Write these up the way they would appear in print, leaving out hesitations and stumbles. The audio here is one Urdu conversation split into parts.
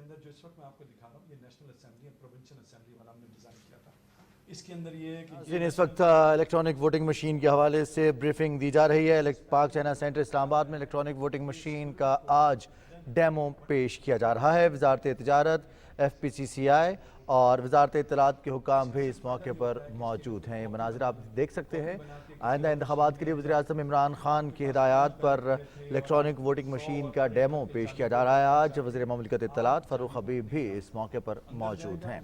اندر جو اس وقت میں آپ کو دکھا رہا ہوں یہ نیشنل اسمبلی اور پروونشل اسمبلی والا ہم نے ڈیزائن کیا تھا. اس کے اندر یہ ہے کہ اس وقت الیکٹرانک ووٹنگ مشین کے حوالے سے بریفنگ دی جا رہی ہے. پاک چائنا سینٹر اسلام آباد میں الیکٹرانک ووٹنگ مشین کا آج ڈیمو پیش کیا جا رہا ہے. وزارت تجارت، ایف پی سی سی آئی اور وزارت اطلاعات کے حکام بھی اس موقع پر موجود ہیں. یہ مناظر آپ دیکھ سکتے ہیں. آئندہ انتخابات کے لیے وزیراعظم عمران خان کی ہدایات پر الیکٹرانک ووٹنگ مشین کا ڈیمو پیش کیا جا رہا ہے. آج وزیر مملکت اطلاعات فاروق حبیب بھی اس موقع پر موجود ہیں.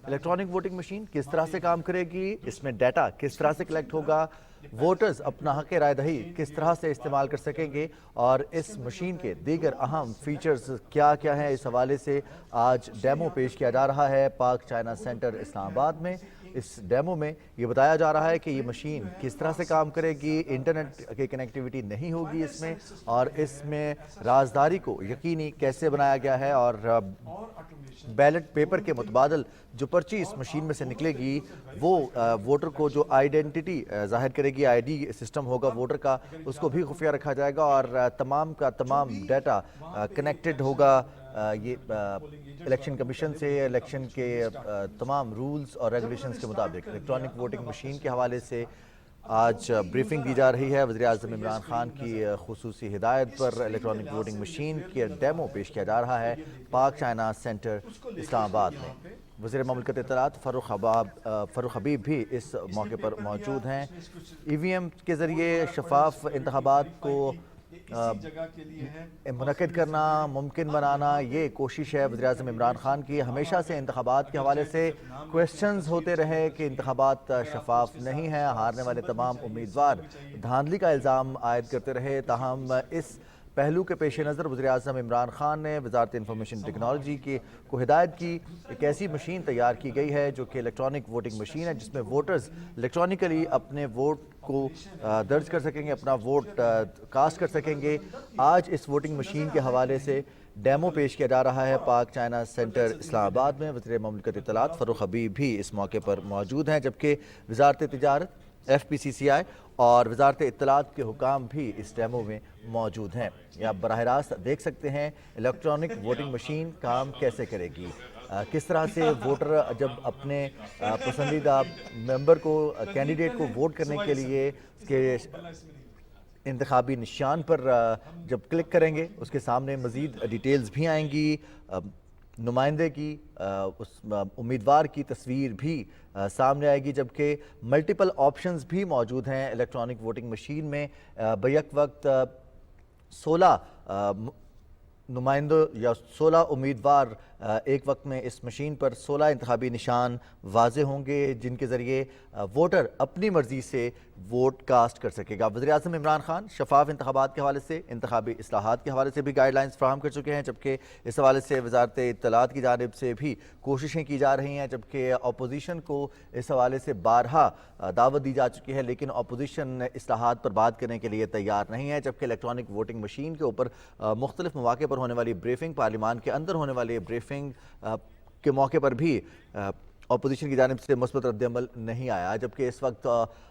الیکٹرانک ووٹنگ مشین کس طرح سے کام کرے گی، اس میں ڈیٹا کس طرح سے کلیکٹ ہوگا، ووٹرز اپنا حق رائے دہی کس طرح سے استعمال کر سکیں گے اور اس مشین کے دیگر اہم فیچرز کیا کیا ہیں، اس حوالے سے آج ڈیمو پیش کیا جا رہا ہے پاک چائنا سینٹر اسلام آباد میں. اس ڈیمو میں یہ بتایا جا رہا ہے کہ یہ مشین کس طرح سے کام کرے گی. انٹرنیٹ کی کنیکٹیوٹی نہیں ہوگی اس میں، اور اس میں رازداری کو یقینی کیسے بنایا گیا ہے، اور بیلٹ پیپر کے متبادل جو پرچی اس مشین میں سے نکلے گی وہ ووٹر کو جو آئیڈینٹی ظاہر کرے گی، آئی ڈی سسٹم ہوگا ووٹر کا، اس کو بھی خفیہ رکھا جائے گا اور تمام کا تمام ڈیٹا کنیکٹڈ ہوگا یہ الیکشن کمیشن سے. الیکشن کے تمام رولز اور ریگولیشنز کے مطابق الیکٹرانک ووٹنگ مشین کے حوالے سے آج بریفنگ دی جا رہی ہے. وزیراعظم عمران خان کی خصوصی ہدایت پر الیکٹرانک ووٹنگ مشین کے ڈیمو پیش کیا جا رہا ہے پاک چائنا سینٹر اسلام آباد میں. وزیر مملکت اطلاعات فاروق حبیب بھی اس موقع پر موجود ہیں. ای وی ایم کے ذریعے شفاف انتخابات کو منعقد کرنا ممکن بنانا، یہ کوشش ہے وزیراعظم عمران خان کی. ہمیشہ سے انتخابات کے حوالے سے کویسچنز ہوتے رہے کہ انتخابات شفاف نہیں ہیں، ہارنے والے تمام امیدوار دھاندلی کا الزام عائد کرتے رہے. تاہم اس پہلو کے پیش نظر وزیراعظم عمران خان نے وزارت انفارمیشن ٹیکنالوجی کو ہدایت کی. ایک ایسی مشین تیار کی گئی ہے جو کہ الیکٹرانک ووٹنگ مشین ہے، جس میں ووٹرز الیکٹرانکلی اپنے ووٹ کو درج کر سکیں گے، اپنا ووٹ کاسٹ کر سکیں گے. آج اس ووٹنگ مشین کے حوالے سے ڈیمو پیش کیا جا رہا ہے پاک چائنا سینٹر اسلام آباد میں. وزیر مملکت اطلاعات فاروق حبیب بھی اس موقع پر موجود ہیں، جبکہ وزارت تجارت، ایف پی سی سی آئی اور وزارت اطلاعات کے حکام بھی اس ڈیمو میں موجود ہیں. یہ آپ براہ راست دیکھ سکتے ہیں الیکٹرانک ووٹنگ مشین کام کیسے کرے گی، کس طرح سے ووٹر جب اپنے پسندیدہ ممبر کو، کینڈیڈیٹ کو ووٹ کرنے کے لیے اس کے انتخابی نشان پر جب کلک کریں گے اس کے سامنے مزید ڈیٹیلز بھی آئیں گی، نمائندے کی، اس امیدوار کی تصویر بھی سامنے آئے گی، جبکہ ملٹیپل آپشنز بھی موجود ہیں الیکٹرانک ووٹنگ مشین میں. بیک وقت 16 نمائندوں یا 16 امیدوار ایک وقت میں اس مشین پر 16 انتخابی نشان واضح ہوں گے، جن کے ذریعے ووٹر اپنی مرضی سے ووٹ کاسٹ کر سکے گا. وزیراعظم عمران خان شفاف انتخابات کے حوالے سے، انتخابی اصلاحات کے حوالے سے بھی گائیڈ لائنز فراہم کر چکے ہیں، جبکہ اس حوالے سے وزارت اطلاعات کی جانب سے بھی کوششیں کی جا رہی ہیں، جبکہ اپوزیشن کو اس حوالے سے بارہا دعوت دی جا چکی ہے، لیکن اپوزیشن اصلاحات پر بات کرنے کے لیے تیار نہیں ہے. جبکہ الیکٹرانک ووٹنگ مشین کے اوپر مختلف مواقع پر ہونے والی بریفنگ، پارلیمان کے اندر ہونے والی بریفنگ کے موقع پر بھی اپوزیشن کی جانب سے مثبت رد عمل نہیں آیا. جبکہ اس وقت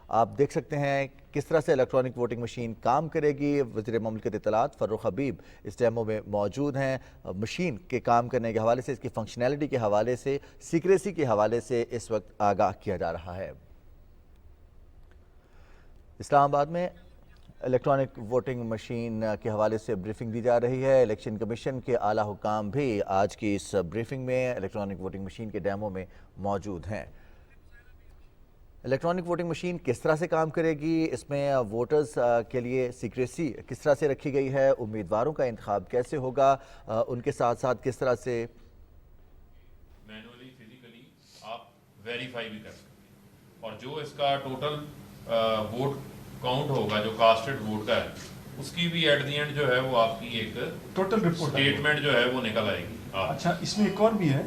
آپ دیکھ سکتے ہیں کس طرح سے الیکٹرانک ووٹنگ مشین کام کرے گی. وزیر مملکت اطلاعات فاروق حبیب اس ڈیمو میں موجود ہیں. مشین کے کام کرنے کے حوالے سے، اس کی فنکشنالٹی کے حوالے سے، سیکریسی کے حوالے سے اس وقت آگاہ کیا جا رہا ہے. اسلام آباد میں الیکٹرانک ووٹنگ مشین کے حوالے سے بریفنگ دی جا رہی ہے. الیکشن کمیشن کے اعلیٰ حکام بھی آج کی اس بریفنگ میں الیکٹرانک ووٹنگ مشین کے ڈیمو میں موجود ہیں. الیکٹرانک ووٹنگ مشین کس طرح سے کام کرے گی، اس میں ووٹرز کے لیے سیکریسی کس طرح سے رکھی گئی ہے، امیدواروں کا انتخاب کیسے ہوگا، ان کے ساتھ ساتھ کس طرح سے مینولی فزیکلی آپ ویریفائی بھی کر سکتے ہیں، اور جو اس کا ٹوٹل ووٹ کاؤنٹ ہوگا جو کاسٹڈ ووٹ کا ہے، اس کی بھی ایٹ دی اینڈ جو ہے وہ آپ کی ایک ٹوٹل رپورٹ اسٹیٹمنٹ جو ہے وہ نکل آئے گی. اچھا، اس میں ایک اور بھی ہے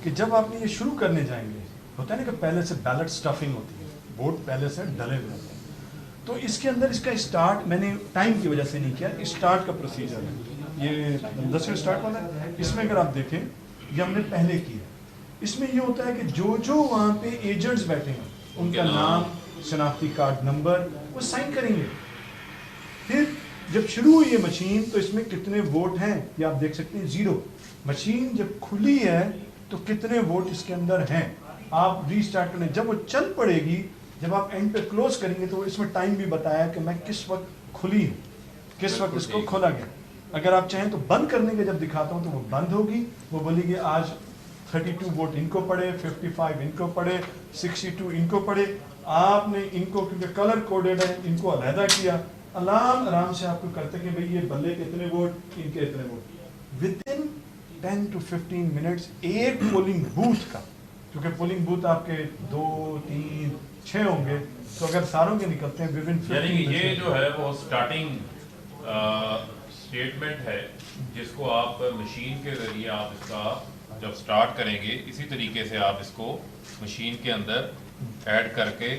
کہ جب آپ یہ شروع کرنے جائیں گے، ہوتا ہے نا کہ پہلے سے بیلٹ سٹفنگ ہوتی ہے، ووٹ پہلے سے ڈلے ہوئے ہوتے ہیں، تو اس کے اندر اس کا اسٹارٹ میں نے ٹائم کی وجہ سے نہیں کیا، اسٹارٹ کا پروسیجر ہے یہ 10 اسٹارٹ والا ہے. اس میں اگر آپ دیکھیں یہ ہم نے پہلے کیا، اس میں یہ ہوتا ہے کہ جو وہاں پہ ایجنٹس بیٹھے ہیں ان کا نام، شناختی کارڈ نمبر وہ سائن کریں گے. پھر جب شروع ہوئی یہ مشین تو اس میں کتنے ووٹ ہیں یہ آپ دیکھ سکتے ہیں 0. مشین جب کھلی ہے تو کتنے ووٹ اس کے اندر ہیں آپ ری اسٹارٹ کریں. جب وہ چل پڑے گی جب آپ اینڈ پہ کلوز کریں گے تو اس میں ٹائم بھی بتایا کہ میں کس وقت کھلی ہوں کس وقت اس کو کھولا گیا. اگر آپ چاہیں تو بند کرنے کے جب دکھاتا ہوں تو وہ بند ہوگی, وہ بولے گی آج 32 ووٹ ان کو پڑے, 55 ان کو پڑے, 62 ان کو پڑے. آپ نے ان کو کیونکہ کلر کوڈڈ ہے ان کو علیحدہ کیا, آرام سے آپ کو کرتے کہ بھئی یہ بلے کے اتنے ووٹ ان کے اتنے vote. With in 10 to 15 minutes ایک پولنگ بوتھ کا, کیونکہ پولنگ بوتھ آپ کے 2 3 6 ہوں گے تو اگر ساروں کے نکلتے ہیں ود ان 15 یعنی کہ یہ جو ہے وہ سٹارٹنگ سٹیٹمنٹ ہے جس کو آپ مشین کے ذریعے آپ اس کا جب سٹارٹ کریں گے اسی طریقے سے آپ اس کو مشین کے اندر ایڈ کر کے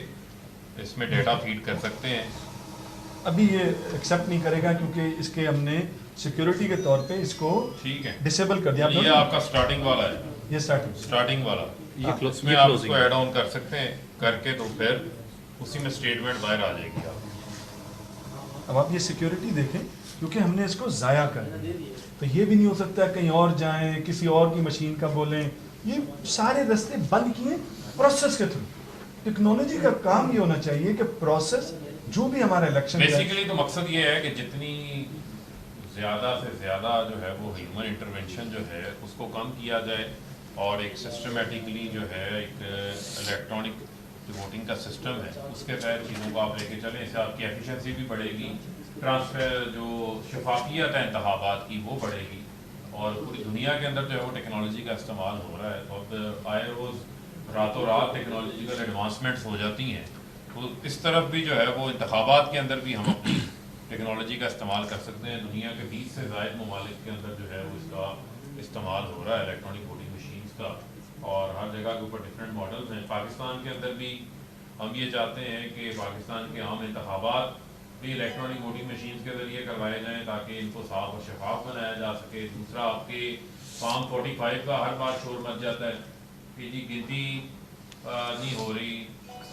اس میں ڈیٹا فیڈ کر سکتے ہیں. ابھی یہ ایکسیپٹ نہیں کرے گا کیونکہ اس کے ہم نے سیکیورٹی کے طور پہ اس کو ٹھیک ہے ڈسیبل کر دیا. یہ آپ کا سٹارٹنگ والا ہے, یہ سٹارٹنگ والا اس میں آپ اس کو ایڈ آن کر سکتے ہیں کر کے تو پھر اسی میں سٹیٹمنٹ باہر آ جائے گی. اب آپ یہ سیکیورٹی دیکھیں کیونکہ ہم نے اس کو ضائع کر دیا تو یہ بھی نہیں ہو سکتا کہیں اور جائیں کسی اور کی مشین کا بولیں. یہ سارے رستے بند کیے پروسیس کے تھرو. ٹیکنالوجی کا کام یہ ہونا چاہیے کہ پروسیس جو بھی ہمارا الیکشن بیسیکلی تو مقصد یہ ہے کہ جتنی زیادہ سے زیادہ جو ہے وہ ہیومن انٹرونشن جو ہے اس کو کم کیا جائے اور ایک سسٹمیٹکلی جو ہے ایک الیکٹرانک جو ووٹنگ کا سسٹم ہے اس کے تحت چیزوں کو آپ لے کے چلیں. اس سے آپ کی ایفیشنسی بھی بڑھے گی, ٹرانسفر جو شفافیت ہے انتخابات کی وہ بڑھے گی اور پوری دنیا کے اندر جو ہے وہ ٹیکنالوجی کا استعمال ہو رہا ہے. تو اب آئے روز راتوں رات ٹیکنالوجیکل ایڈوانسمنٹس ہو جاتی ہیں تو اس طرف بھی جو ہے وہ انتخابات کے اندر بھی ہم اپنی ٹیکنالوجی کا استعمال کر سکتے ہیں. دنیا کے 20 سے زائد ممالک کے اندر جو ہے وہ اس کا استعمال ہو رہا ہے الیکٹرانک ووٹنگ مشینز کا اور ہر جگہ کے اوپر ڈفرینٹ ماڈلز ہیں. پاکستان کے اندر بھی ہم یہ چاہتے ہیں کہ پاکستان کے عام انتخابات بھی الیکٹرانک ووٹنگ مشینز کے ذریعے کروائے جائیں تاکہ ان کو صاف اور شفاف بنایا جا سکے. دوسرا آپ کے فارم 45 کا ہر بار شور مچ جاتا ہے کہ جی گنتی نہیں ہو رہی,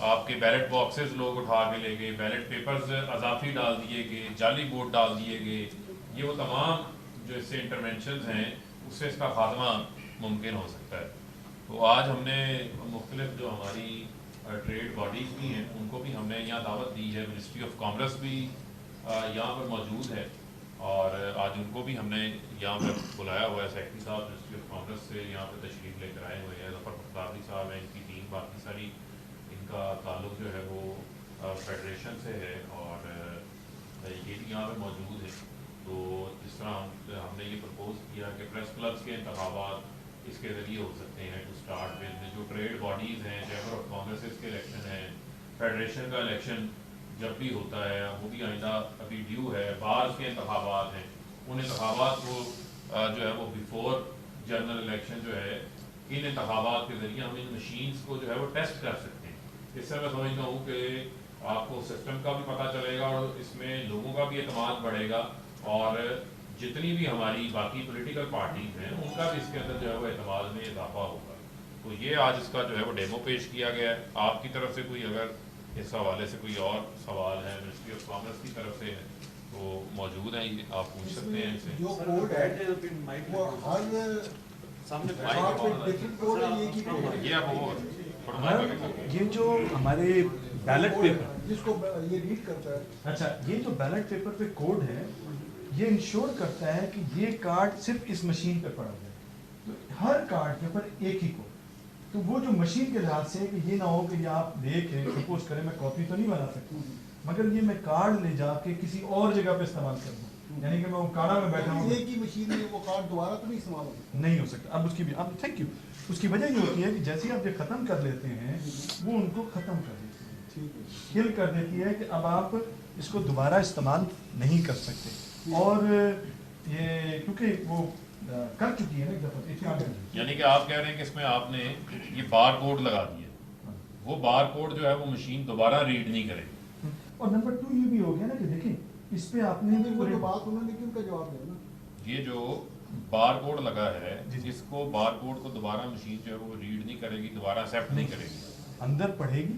آپ کے بیلٹ باکسز لوگ اٹھا کے لے گئے, بیلٹ پیپرز اضافی ڈال دیے گئے, جعلی ووٹ ڈال دیے گئے. یہ وہ تمام جو اس سے انٹرونشنز ہیں اس سے اس کا خاتمہ ممکن ہو سکتا ہے. تو آج ہم نے مختلف جو ہماری ٹریڈ باڈیز بھی ہیں ان کو بھی ہم نے یہاں دعوت دی ہے. منسٹری آف کامرس بھی یہاں پر موجود ہے اور آج ان کو بھی ہم نے یہاں پر بلایا ہوا ہے. سیکرٹری صاحب منسٹری آف کامرس سے یہاں پہ تشریف لے کر آئے ہوئے ہیں. ظفر قادری صاحب ہیں, ان کی ٹیم, باقی ساری ان کا تعلق جو ہے وہ فیڈریشن سے ہے اور یہ بھی یہاں پہ موجود ہے. تو جس طرح ہم نے یہ پرپوز کیا کہ پریس کلبس کے انتخابات اس کے ذریعے ہو سکتے ہیں ٹو اسٹارٹ ود. جو ٹریڈ باڈیز ہیں, چیمبر آف کامرس کے الیکشن ہیں, فیڈریشن کا الیکشن جب بھی ہوتا ہے وہ بھی آئندہ ابھی ڈیو ہے. بارز کے انتخابات ہیں, ان انتخابات کو جو ہے وہ بیفور جنرل الیکشن جو ہے ان انتخابات کے ذریعے ہم ان مشینز کو جو ہے وہ ٹیسٹ کر سکتے ہیں. اس سے میں سمجھتا ہوں کہ آپ کو سسٹم کا بھی پتہ چلے گا اور اس میں لوگوں کا بھی اعتماد بڑھے گا اور جتنی بھی ہماری باقی پولیٹیکل پارٹیز ہیں ان کا بھی اس کے اندر جو ہے وہ اعتماد میں اضافہ ہوگا. تو یہ آج اس کا جو ہے وہ ڈیمو پیش کیا گیا ہے. آپ کی طرف سے کوئی اگر اس حوالے سے کوئی اور سوال ہے منسٹری آف کامرس کی طرف سے تو موجود ہیں, آپ پوچھ سکتے ہیں ان سے. جو کوڈ ہے وہ ہر یہ اب وہ یہ جو ہمارے بیلٹ پیپر جس کو یہ ریڈ کرتا ہے, اچھا یہ جو بیلٹ پیپر پہ کوڈ ہے یہ انشور کرتا ہے کہ یہ کارڈ صرف اس مشین پہ پڑا جائے. تو ہر کارڈ کے اوپر ایک ہی کوڈ. تو وہ جو مشین کے لحاظ سے کہ یہ نہ ہو کہ یہ آپ دیکھیں سپوز کریں میں کاپی تو نہیں بنا سکتا مگر یہ میں کارڈ لے جا کے کسی اور جگہ پہ استعمال کر دوں, یعنی کہ میں وہ کاڑا میں بیٹھا ہوں ایک ہی مشین میں وہ کارڈ دوبارہ تو نہیں استعمال ہوگا, نہیں ہو سکتا. اب اس کی بھی اب تھینک یو, اس کی وجہ یہ ہوتی ہے کہ جیسے آپ یہ ختم کر لیتے ہیں وہ ان کو ختم کر دیتی ہے, کل کر دیتی ہے کہ اب آپ اس کو دوبارہ استعمال نہیں کر سکتے. اور یہ کیونکہ وہ کر چکی ہے نا ایک دفعہ, یعنی کہ آپ کہہ رہے ہیں کہ اس میں آپ نے یہ بار کوڈ لگا دیا, وہ بار کوڈ جو ہے وہ مشین دوبارہ ریڈ نہیں کرے گی. اور نمبر 2 یہ بھی ہو گیا نا کہ دیکھیں اس پہ آپ نے وہ جو بات انہوں نے کیوں کا جواب دیا نا, یہ جو بار کوڈ لگا ہے اس کو بار کوڈ کو دوبارہ مشین جو ہے وہ ریڈ نہیں کرے گی, دوبارہ ایکسیپٹ نہیں کرے گی, اندر پڑھے گی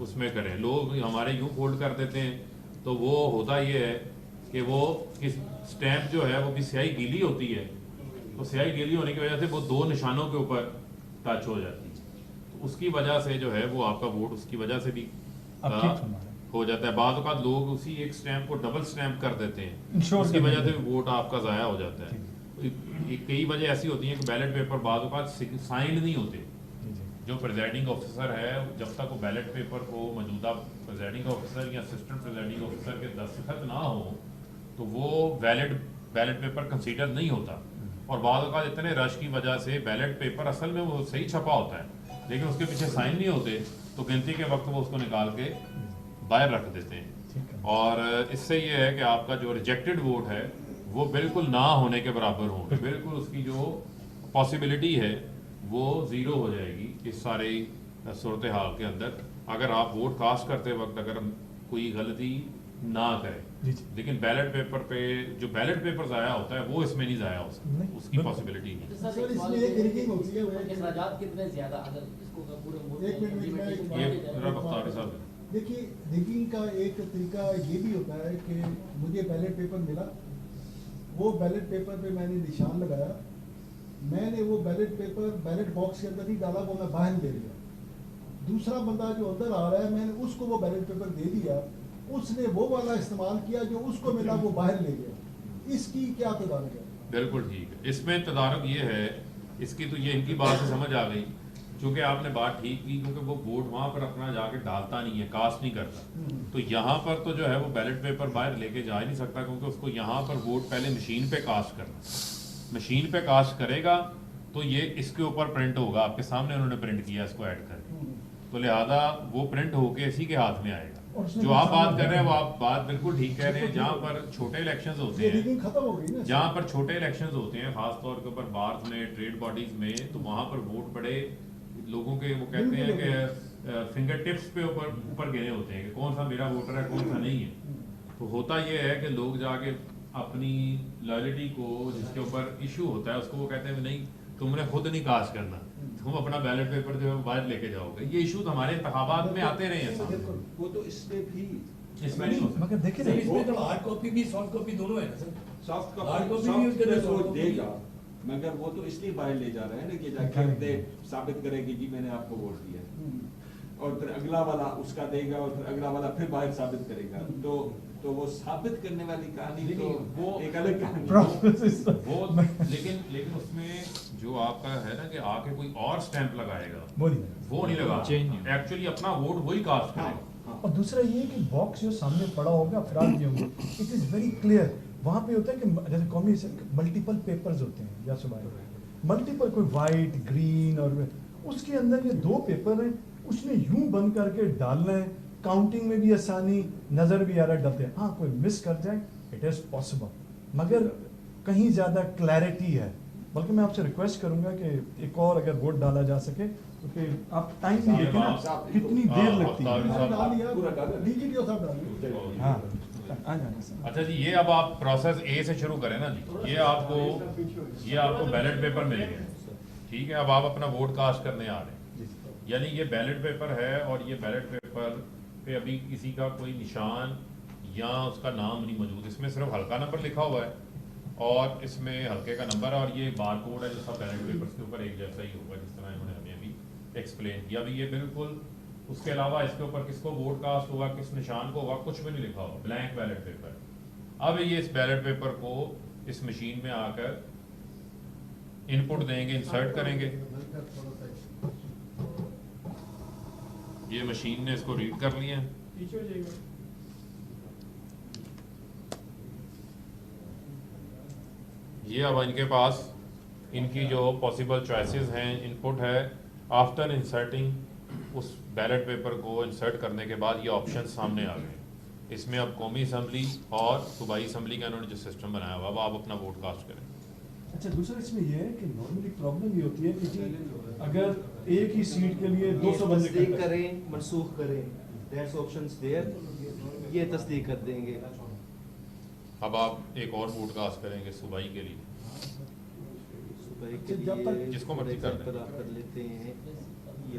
اس میں کریں. لوگ ہمارے یوں فولڈ کر دیتے ہیں تو وہ ہوتا یہ ہے کہ وہ اسٹیمپ جو ہے وہ بھی سیاہی گیلی ہوتی ہے, تو سیاہی گیلی ہونے کی وجہ سے وہ دو نشانوں کے اوپر ٹچ ہو جاتی ہے, تو اس کی وجہ سے جو ہے وہ آپ کا ووٹ اس کی وجہ سے بھی ہو جاتا ہے. بعض اوقات لوگ اسی ایک اسٹیمپ کو ڈبل اسٹیمپ کر دیتے ہیں, اس کی وجہ سے ووٹ آپ کا ضائع ہو جاتا ہے. کئی وجہ ایسی ہوتی ہیں کہ بیلٹ پیپر بعض اوقات سائنڈ نہیں ہوتے. جو پریزائڈنگ آفیسر ہے جب تک وہ بیلٹ پیپر کو موجودہ پریزائڈنگ آفیسر یا اسسٹنٹ پریزائڈنگ آفیسر کے دستخط نہ ہو تو وہ بیلٹ پیپر کنسیڈر نہیں ہوتا. اور بعض اوقات اتنے رش کی وجہ سے بیلٹ پیپر اصل میں وہ صحیح چھپا ہوتا ہے لیکن اس کے پیچھے سائن نہیں ہوتے, تو گنتی کے وقت وہ اس کو نکال کے باہر رکھ دیتے ہیں. اور اس سے یہ ہے کہ آپ کا جو ریجیکٹڈ ووٹ ہے وہ بالکل نہ ہونے کے برابر ہوں, بالکل اس کی جو پاسبلٹی ہے وہ زیرو ہو جائے گی اس سارے صورتحال کے اندر, اگر آپ ووٹ کاسٹ کرتے وقت اگر کوئی غلطی نہ کرے. لیکن بیلٹ پیپر پہ جو بیلٹ پیپر ضائع ہوتا ہے وہ اس میں نہیں ضائع ہو سکتا, اس کی پاسبلٹی نہیں. سر اس میں ایک ریگنگ ہوتی ہے, اخراجات کتنے زیادہ اگر اس کو پورے ایک منٹ میں یہ میرا بختاری صاحب ہے. دیکھیے ریگنگ کا ایک طریقہ یہ بھی ہوتا ہے کہ مجھے بیلٹ پیپر ملا, وہ بیلٹ پیپر پہ میں نے نشان لگایا, میں نے وہ بیلٹ پیپر بیلٹ باکس کے اندر نہیں ڈالا, وہ میں باہر لے لیا. دوسرا بندہ جو اندر آ رہا ہے میں نے اس کو وہ بیلٹ پیپر دے دیا, اس نے وہ والا استعمال کیا جو اس کو ملا وہ باہر لے گیا. اس کی کیا تدارک ہے؟ بالکل ٹھیک ہے. اس میں تدارک یہ ہے, اس کی تو یہ ان کی بات سے سمجھ آ گئی, چونکہ آپ نے بات ٹھیک کی, کیونکہ وہ ووٹ وہاں پر اپنا جا کے ڈالتا نہیں ہے, کاسٹ نہیں کرتا, تو یہاں پر تو جو ہے وہ بیلٹ پیپر باہر لے کے جا ہی نہیں سکتا, کیونکہ اس کو یہاں پر ووٹ پہلے مشین پہ کاسٹ کرنا, مشین پہ کاسٹ کرے گا تو یہ اس کے اوپر پرنٹ ہوگا, آپ کے سامنے انہوں نے پرنٹ کیا اس کو ایڈ کر کے, تو لہذا وہ پرنٹ ہو کے اسی کے ہاتھ میں آئے گا. جو آپ بات کر رہے ہیں وہ آپ بات بالکل ٹھیک کہہ رہے ہیں. جہاں پر چھوٹے الیکشنز ہوتے ہیں, جہاں پر چھوٹے الیکشنز ہوتے ہیں خاص طور کے اوپر بارز میں, ٹریڈ باڈیز میں, تو وہاں پر ووٹ بڑے لوگوں کے وہ کہتے ہیں کہ فنگر ٹپس پہ اوپر گنے ہوتے ہیں کہ کون سا میرا ووٹر ہے کون سا نہیں ہے. تو ہوتا یہ ہے کہ لوگ جا کے اپنی لائلٹی کو جس کے اوپر ایشو ہوتا ہے اس کو وہ کہتے ہیں نہیں تم نے خود نہیں کاسٹ کرنا, تم اپنا بیلٹ پیپر جو ہے باہر لے کے جاؤ گے. یہ ایشوز ہمارے انتخابات میں آتے رہے ہیں. وہ تو اس میں بھی اس میں نہیں ہوتا. مگر دیکھیں اس میں تو ہارڈ کاپی بھی سافٹ کاپی دونوں ہے نا سر, سافٹ ہارڈ کاپی بھی اس کے اندر وہ دے گا, مگر وہ تو اس لیے باہر لے جا رہے ہیں نا کہ جا کے ثابت کرے کہ جی میں نے آپ کو ووٹ دیا, اور پھر اگلا والا اس کا دے گا, اور پھر اگلا والا پھر باہر ثابت کرے گا. تو وہ ثابت کرنے والی کہانی تو وہ ایک الگ کہانی. وہ لیکن اس میں جو آپ کا ہے نا کہ آ کے کوئی اور سٹیمپ لگائے گا وہ نہیں لگا, ایکچولی اپنا ووٹ وہی کاسٹ کرے گا. اور دوسرا یہ کہ باکس جو سامنے پڑا ہوگا افراد نہیں ہوں گے, اٹ از ویری کلیئر. وہاں پہ ہوتا ہے کہ جیسے قومی ملٹیپل پیپرز ہوتے ہیں یا صبح ملٹیپل, کوئی وائٹ گرین, اور اس کے اندر یہ دو پیپر ہیں, اس نے یوں بند کر کے ڈالنا ہے, کاؤنٹنگ میں بھی آسانی, نظر بھی آ رہا ہے ڈالتے ہیں. ہاں کوئی مس کر جائے اٹ از پاسبل, مگر کہیں زیادہ کلیئرٹی ہے. بلکہ میں آپ سے ریکویسٹ کروں گا کہ ایک اور اگر ووٹ ڈالا جا سکے, کیونکہ آپ ٹائم نہیں دیکھیں نا کتنی دیر لگتی ہے. ہاں اچھا جی, یہ اب آپ پروسیس اے سے شروع کریں نا جی. یہ آپ کو بیلٹ پیپر مل گیا, ٹھیک ہے. اب آپ اپنا ووٹ کاسٹ کرنے آ رہے ہیں, یعنی یہ بیلٹ پیپر ہے, اور یہ بیلٹ پیپر پہ ابھی کسی کا کوئی نشان یا اس کا نام نہیں موجود, اس میں صرف ہلکا نمبر لکھا ہوا ہے اور اس میں ہلکے کا نمبر ہے, اور یہ بار کوڈ ہے جو سب بیلٹ پیپرز کے اوپر ایک جیسا ہی ہوگا جس طرح انہوں نے ہمیں ابھی ایکسپلین کیا. ابھی یہ بالکل اس کے علاوہ اس کے اوپر کس کو ووٹ کاسٹ ہوگا, کس نشان کو ہوگا, کچھ بھی نہیں لکھا ہوگا, بلینک بیلٹ پیپر. اب یہ اس بیلٹ پیپر کو اس مشین میں آ کر ان پٹ دیں گے, انسرٹ کریں گے. یہ مشین نے اس کو ریڈ کر لیا. یہ اب ان کے پاس ان کی جو پاسبل چوائسیز ہیں, ان پٹ ہے. آفٹر انسرٹنگ اس بیلٹ پیپر کو انسرٹ کرنے کے بعد یہ آپشن سامنے آ گئے. اس میں اب قومی اسمبلی اور صوبائی اسمبلی کا انہوں نے جو سسٹم بنایا ہوا, اب آپ اپنا ووٹ کاسٹ کریں. اچھا, دوسرا اس میں یہ ہے کہ نارملی پرابلم یہ ہوتی ہے کہ اگر ایک ہی سیٹ کے لیے 200 بندے تصدیق کریں, منسوخ کریں, دیٹس آپشنز دیئر, یہ تصدیق کر دیں گے. اب آپ ایک اور ووٹ کاسٹ کریں گے صوبائی کے لیے, صوبائی کے لیے جس کو مرضی کر دیں. لیتے ہیں یہ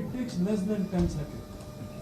It takes less than 10 seconds.